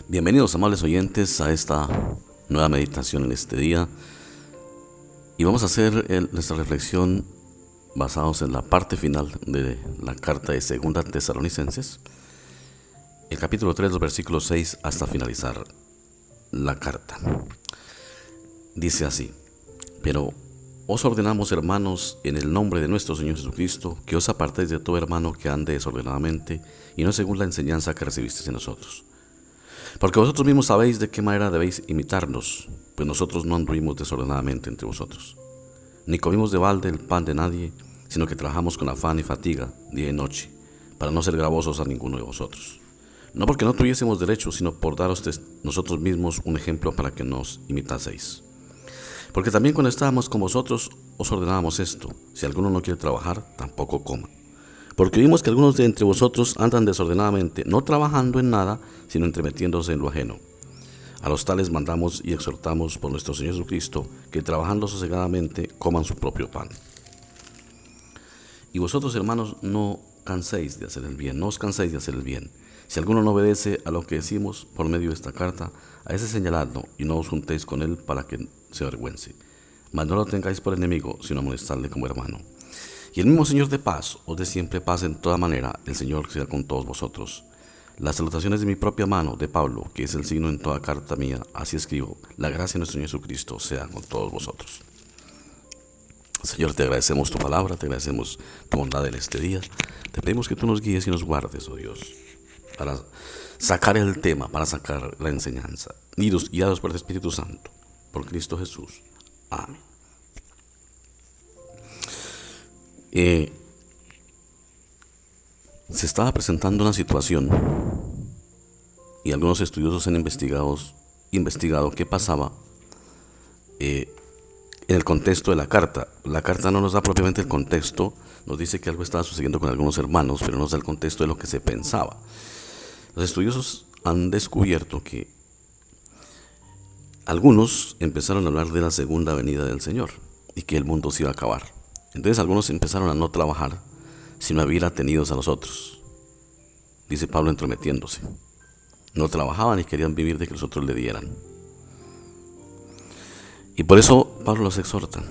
Bienvenidos, amables oyentes, a esta nueva meditación en este día. Y vamos a hacer nuestra reflexión basados en la parte final de la carta de Segunda Tesalonicenses, el capítulo 3, los versículos 6 hasta finalizar la carta. Dice así: Pero os ordenamos, hermanos, en el nombre de nuestro Señor Jesucristo, que os apartéis de todo hermano que ande desordenadamente y no según la enseñanza que recibisteis en nosotros. Porque vosotros mismos sabéis de qué manera debéis imitarnos, pues nosotros no anduvimos desordenadamente entre vosotros, ni comimos de balde el pan de nadie, sino que trabajamos con afán y fatiga día y noche, para no ser gravosos a ninguno de vosotros. No porque no tuviésemos derecho, sino por daros nosotros mismos un ejemplo para que nos imitaseis. Porque también cuando estábamos con vosotros os ordenábamos esto: si alguno no quiere trabajar, tampoco coma. Porque vimos que algunos de entre vosotros andan desordenadamente, no trabajando en nada, sino entremetiéndose en lo ajeno. A los tales mandamos y exhortamos por nuestro Señor Jesucristo, que trabajando sosegadamente coman su propio pan. Y vosotros, hermanos, no canséis de hacer el bien, no os canséis de hacer el bien. Si alguno no obedece a lo que decimos por medio de esta carta, a ese señaladlo y no os juntéis con él para que se avergüence. Mas no lo tengáis por enemigo, sino amonestarle como hermano. Y el mismo Señor de paz os dé siempre paz en toda manera. El Señor sea con todos vosotros. Las salutaciones de mi propia mano, de Pablo, que es el signo en toda carta mía. Así escribo: la gracia de nuestro Señor Jesucristo sea con todos vosotros. Señor, te agradecemos tu palabra, te agradecemos tu bondad en este día. Te pedimos que tú nos guíes y nos guardes, oh Dios, para sacar el tema, para sacar la enseñanza. Guiados por el Espíritu Santo, por Cristo Jesús. Amén. Se estaba presentando una situación y algunos estudiosos han investigado qué pasaba en el contexto de la carta. La carta no nos da propiamente el contexto, nos dice que algo estaba sucediendo con algunos hermanos, pero no nos da el contexto de lo que se pensaba. Los estudiosos han descubierto que algunos empezaron a hablar de la segunda venida del Señor y que el mundo se iba a acabar. Entonces algunos empezaron a no trabajar, sino a vivir atenidos a los otros. Dice Pablo, entrometiéndose. No trabajaban y querían vivir de que los otros le dieran. Y por eso Pablo los exhorta.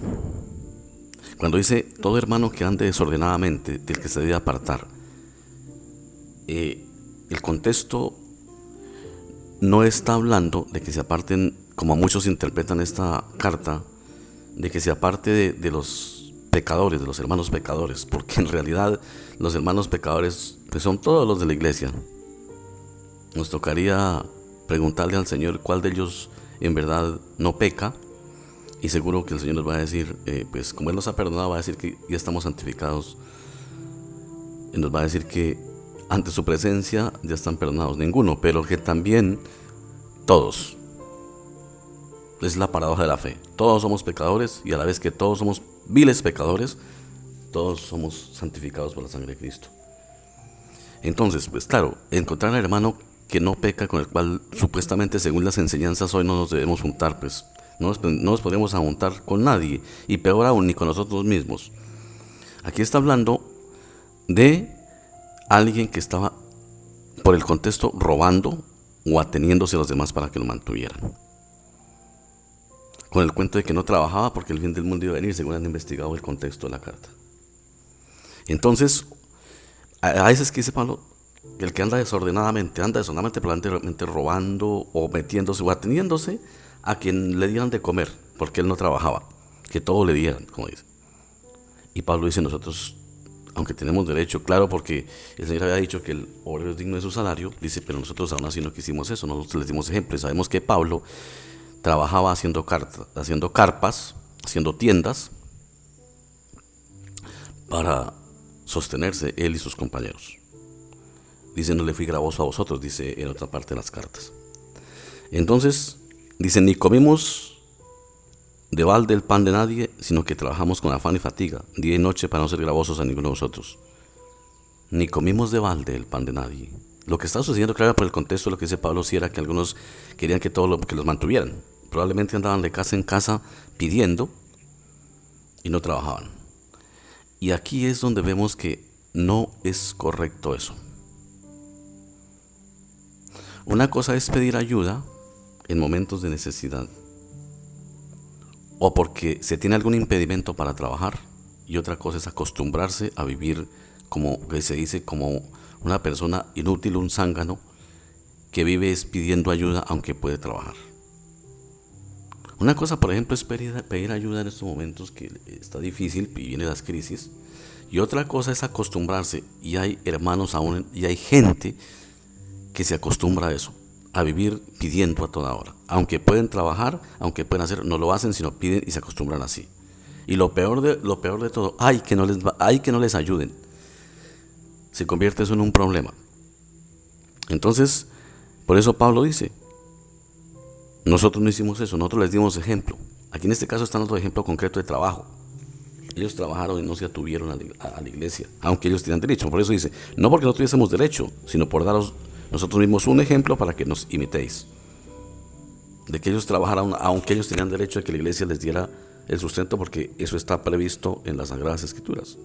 Cuando dice: todo hermano que ande desordenadamente, del que se debe apartar. El contexto no está hablando de que se aparten, como muchos interpretan esta carta, de que se aparte de los pecadores, de los hermanos pecadores, porque en realidad los hermanos pecadores pues son todos los de la iglesia. Nos tocaría preguntarle al Señor cuál de ellos en verdad no peca, y seguro que el Señor nos va a decir, pues como Él nos ha perdonado, va a decir que ya estamos santificados, y nos va a decir que ante su presencia ya están perdonados ninguno, pero que también todos. Es la paradoja de la fe. Todos somos pecadores, y a la vez que todos somos viles pecadores, todos somos santificados por la sangre de Cristo. Entonces, pues claro, encontrar al hermano que no peca, con el cual supuestamente según las enseñanzas hoy no nos debemos juntar, pues no nos podemos juntar con nadie, y peor aún, ni con nosotros mismos. Aquí está hablando de alguien que estaba, por el contexto, robando o ateniéndose a los demás para que lo mantuvieran, con el cuento de que no trabajaba porque el fin del mundo iba a venir, según han investigado el contexto de la carta. Entonces, a veces que dice Pablo, el que anda desordenadamente, probablemente robando o metiéndose o ateniéndose a quien le dieran de comer, porque él no trabajaba, que todo le dieran, como dice. Y Pablo dice: nosotros, aunque tenemos derecho, claro, porque el Señor había dicho que el obrero es digno de su salario, dice, pero nosotros aún así no quisimos eso, nosotros les dimos ejemplos. Sabemos que Pablo trabajaba haciendo carpas, haciendo tiendas para sostenerse él y sus compañeros. Dice: no le fui gravoso a vosotros, dice en otra parte de las cartas. Entonces, dice: ni comimos de balde el pan de nadie, sino que trabajamos con afán y fatiga, día y noche, para no ser gravosos a ninguno de vosotros. Ni comimos de balde el pan de nadie. Lo que está sucediendo, claro, por el contexto de lo que dice Pablo, sí era que algunos querían que los mantuvieran. Probablemente andaban de casa en casa pidiendo y no trabajaban. Y aquí es donde vemos que no es correcto eso. Una cosa es pedir ayuda en momentos de necesidad o porque se tiene algún impedimento para trabajar, y otra cosa es acostumbrarse a vivir como que se dice, como una persona inútil, un zángano que vive pidiendo ayuda aunque puede trabajar. Una cosa, por ejemplo, es pedir ayuda en estos momentos que está difícil y vienen las crisis, y otra cosa es acostumbrarse, y hay hermanos aún, y hay gente que se acostumbra a eso, a vivir pidiendo a toda hora. Aunque pueden trabajar, aunque pueden hacer, no lo hacen, sino piden y se acostumbran así. Y lo peor de todo, hay que no les ayuden. Se convierte eso en un problema. Entonces, por eso Pablo dice, nosotros no hicimos eso, nosotros les dimos ejemplo. Aquí en este caso está otro ejemplo concreto de trabajo. Ellos trabajaron y no se atuvieron a la iglesia, aunque ellos tenían derecho. Por eso dice, no porque no tuviésemos derecho, sino por daros nosotros mismos un ejemplo para que nos imitéis. De que ellos trabajaran, aunque ellos tenían derecho a que la iglesia les diera el sustento, porque eso está previsto en las Sagradas Escrituras.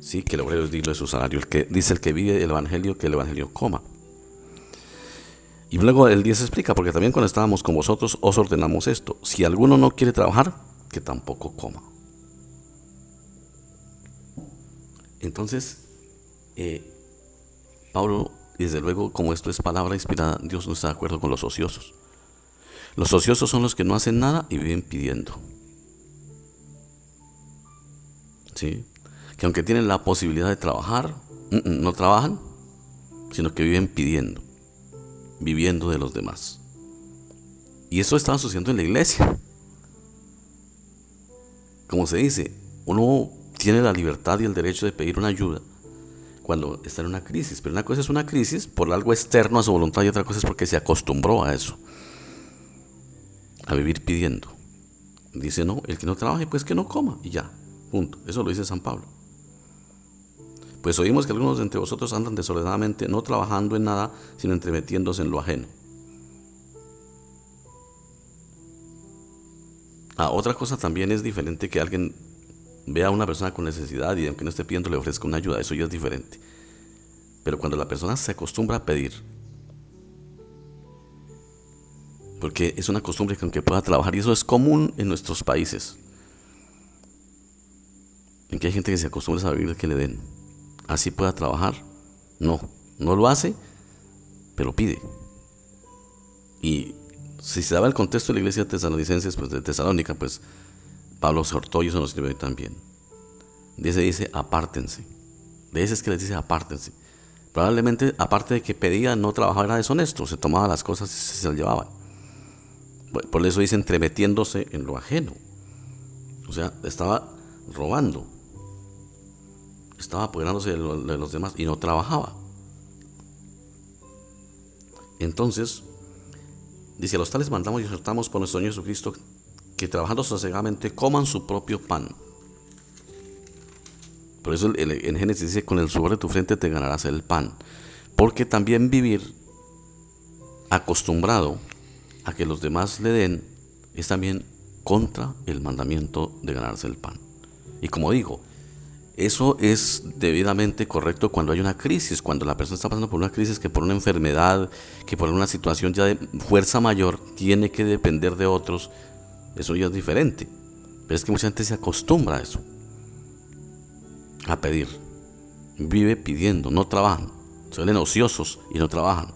Sí, que el obrero es digno de su salario. Dice el que vive el evangelio, que el evangelio coma. Y luego el 10 explica, porque también cuando estábamos con vosotros os ordenamos esto: si alguno no quiere trabajar, que tampoco coma. Entonces, Pablo, desde luego, como esto es palabra inspirada, Dios no está de acuerdo con los ociosos. Los ociosos son los que no hacen nada y viven pidiendo. ¿Sí? Que aunque tienen la posibilidad de trabajar, no trabajan, sino que viven pidiendo, viviendo de los demás. Y eso estaba sucediendo en la iglesia. Como se dice, uno tiene la libertad y el derecho de pedir una ayuda cuando está en una crisis, pero una cosa es una crisis por algo externo a su voluntad y otra cosa es porque se acostumbró a eso, a vivir pidiendo. Dice, no, el que no trabaje pues que no coma y ya, punto. Eso lo dice San Pablo. Pues oímos que algunos de entre vosotros andan desordenadamente, no trabajando en nada, sino entremetiéndose en lo ajeno. Otra cosa también es diferente que alguien vea a una persona con necesidad y aunque no esté pidiendo le ofrezca una ayuda, eso ya es diferente. Pero cuando la persona se acostumbra a pedir, porque es una costumbre que aunque pueda trabajar, y eso es común en nuestros países, en que hay gente que se acostumbra a vivir que le den, así pueda trabajar, no lo hace, pero pide. Y si se daba el contexto de la iglesia tesalonicenses, pues de Tesalónica, pues Pablo exhortó y eso nos sirve hoy también. Dice, apártense. De ese es que les dice, apártense. Probablemente, aparte de que pedía, no trabajaba, era deshonesto, se tomaba las cosas y se las llevaba. Por eso dice, entremetiéndose en lo ajeno. O sea, estaba robando, estaba apoderándose de los demás y no trabajaba. Entonces, dice, a los tales mandamos y exhortamos por nuestro Señor Jesucristo que trabajando sosegadamente coman su propio pan. Por eso en Génesis dice, con el sudor de tu frente te ganarás el pan. Porque también vivir acostumbrado a que los demás le den es también contra el mandamiento de ganarse el pan. Y como digo, eso es debidamente correcto cuando hay una crisis, cuando la persona está pasando por una crisis, que por una enfermedad, que por una situación ya de fuerza mayor tiene que depender de otros. Eso ya es diferente. Pero es que mucha gente se acostumbra a eso, a pedir. Vive pidiendo, no trabajan. Suelen ociosos y no trabajan.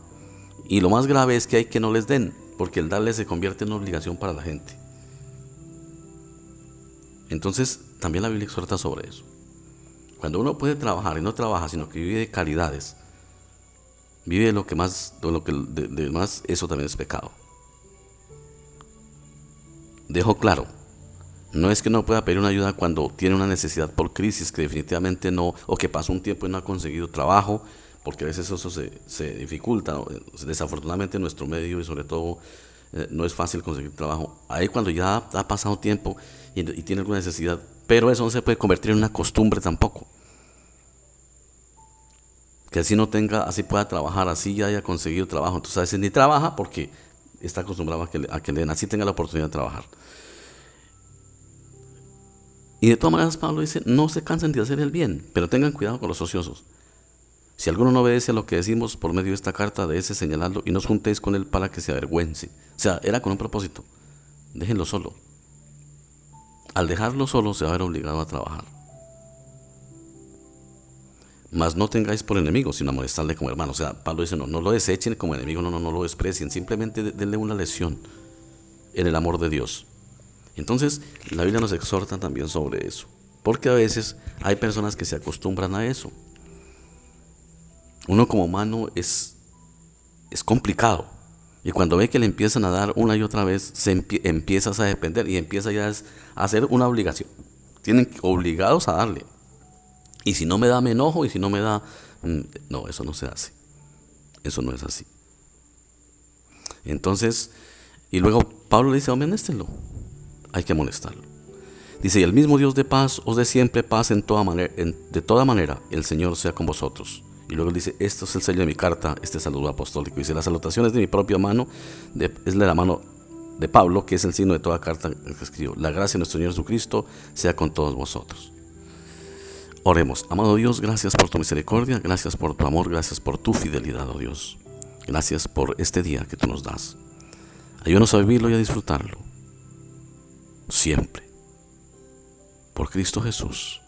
Y lo más grave es que hay que no les den, porque el darles se convierte en una obligación para la gente. Entonces, también la Biblia exhorta sobre eso. Cuando uno puede trabajar y no trabaja, sino que vive de caridades, vive de lo que más, de más, eso también es pecado. Dejo claro, no es que no pueda pedir una ayuda cuando tiene una necesidad por crisis, que definitivamente no, o que pasó un tiempo y no ha conseguido trabajo, porque a veces eso se dificulta, ¿no? Desafortunadamente en nuestro medio y sobre todo no es fácil conseguir trabajo. Ahí cuando ya ha pasado tiempo y tiene alguna necesidad, pero eso no se puede convertir en una costumbre tampoco. Que así no tenga, así pueda trabajar, así ya haya conseguido trabajo. Entonces a veces ni trabaja porque está acostumbrado a que le den, así tenga la oportunidad de trabajar. Y de todas maneras Pablo dice, no se cansen de hacer el bien, pero tengan cuidado con los ociosos. Si alguno no obedece a lo que decimos por medio de esta carta, de ese señalarlo y no os juntéis con él para que se avergüence. O sea, era con un propósito. Déjenlo solo. Al dejarlo solo se va a ver obligado a trabajar. Mas no tengáis por enemigo, sino a molestarle como hermano. O sea, Pablo dice, no lo desechen como enemigo, no lo desprecien. Simplemente denle una lección en el amor de Dios. Entonces, la Biblia nos exhorta también sobre eso. Porque a veces hay personas que se acostumbran a eso. Uno como humano es complicado. Y cuando ve que le empiezan a dar una y otra vez, empiezas a depender y empieza ya a hacer una obligación. Tienen obligados a darle. Y si no me da, me enojo, y si no me da, no, eso no se hace. Eso no es así. Entonces, y luego Pablo le dice, amonéstenlo. Hay que amonestarlo. Dice, y el mismo Dios de paz os dé siempre paz de toda manera, el Señor sea con vosotros. Y luego dice, esto es el sello de mi carta, este saludo apostólico. Dice, las salutaciones de mi propia mano, es de la mano de Pablo, que es el signo de toda carta que escribió. La gracia de nuestro Señor Jesucristo sea con todos vosotros. Oremos. Amado Dios, gracias por tu misericordia, gracias por tu amor, gracias por tu fidelidad, oh Dios. Gracias por este día que tú nos das. Ayúdanos a vivirlo y a disfrutarlo. Siempre. Por Cristo Jesús.